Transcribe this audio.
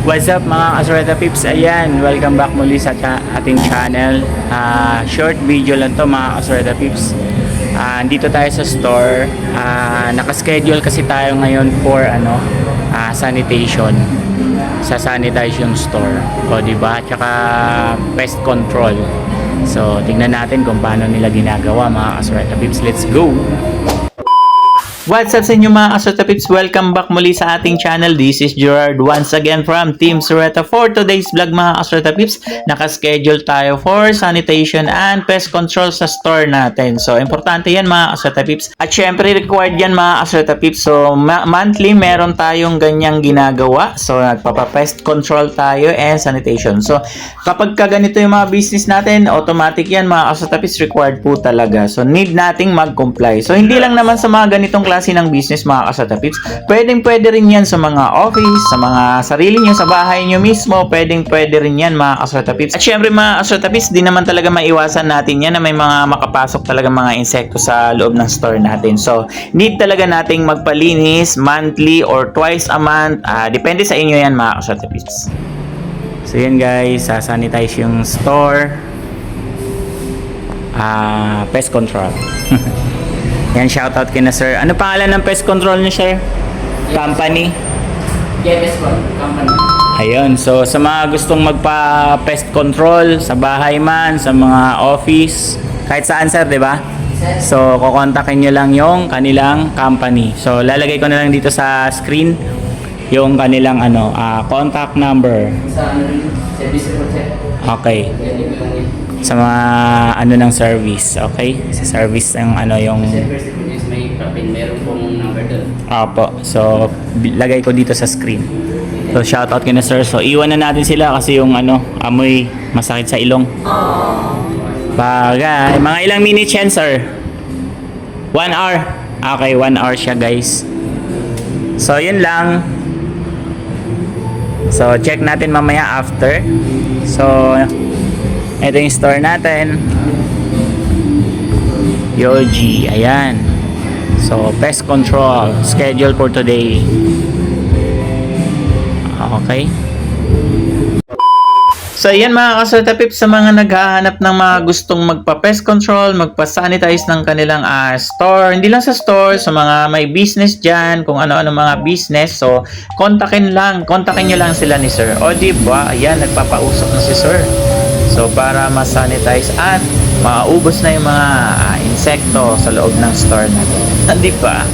What's up mga Asureta Pips? Ayan, welcome back muli sa ating channel. Short video lang to mga Asureta Pips. Dito tayo sa store. Nakaschedule kasi tayo ngayon for sanitation sa sanitation store. O diba? Tsaka pest control. So, tingnan natin kung paano nila ginagawa mga Asureta Pips. Let's go! What's up sa inyo mga Asureta Pips? Welcome back muli sa ating channel. This is Gerard once again from Team Sureta. For today's vlog mga Asureta Pips, nakaschedule tayo for sanitation and pest control sa store natin. So, importante yan mga Asureta Pips. At syempre, required yan mga Asureta Pips. So, monthly meron tayong ganyang ginagawa. So, nagpapa-pest control tayo and sanitation. So, kapag ganito yung mga business natin, automatic yan mga Asureta Pips, required po talaga. So, need nating mag-comply. So, hindi lang naman sa mga ganitong klase ng business mga Asureta Pips, pwede rin yan sa mga office, sa mga sarili nyo, sa bahay nyo mismo, pwede rin yan mga Asureta Pips. At syempre mga Asureta Pips, di naman talaga maiwasan natin yan na may mga makapasok talaga mga insekto sa loob ng store natin. So, need talaga nating magpalinis monthly or twice a month. Depende sa inyo yan mga Asureta Pips. So yan guys, sanitize yung store. Pest control. Yan, shoutout kina sir. Ano pangalan ng pest control niyo, sir? Company? Yes, company. Ayun, so sa mga gustong magpa-pest control sa bahay man, sa mga office, kahit saan sir, di ba? So, kukontakin nyo lang yung kanilang company. So, lalagay ko na lang dito sa screen yung kanilang contact number. Sa service report. Okay. Sa mga ng service, okay? Sa service yung yung Service report is may papel, meron pong number doon. Apo. So, lagay ko dito sa screen. So, shoutout kina sir. So, iwan na natin sila kasi yung amoy masakit sa ilong. Bagay. Mga ilang minutes yan, sir? 1 hour. Okay, 1 hour siya, guys. So, yun lang. So, check natin mamaya after. So, ito yung store natin. Yogi. Ayan. So, pest control. Schedule for today. Okay. So, ayan mga Asureta Pips, sa mga naghahanap ng mga gustong magpa-pest control, magpa-sanitize ng kanilang store. Hindi lang sa store, sa mga may business dyan, kung ano-ano mga business. So, kontakin nyo lang sila ni sir. O, diba? Ayan, nagpapausok na si sir. So, para ma-sanitize at maubos na yung mga insekto sa loob ng store natin. Di ba?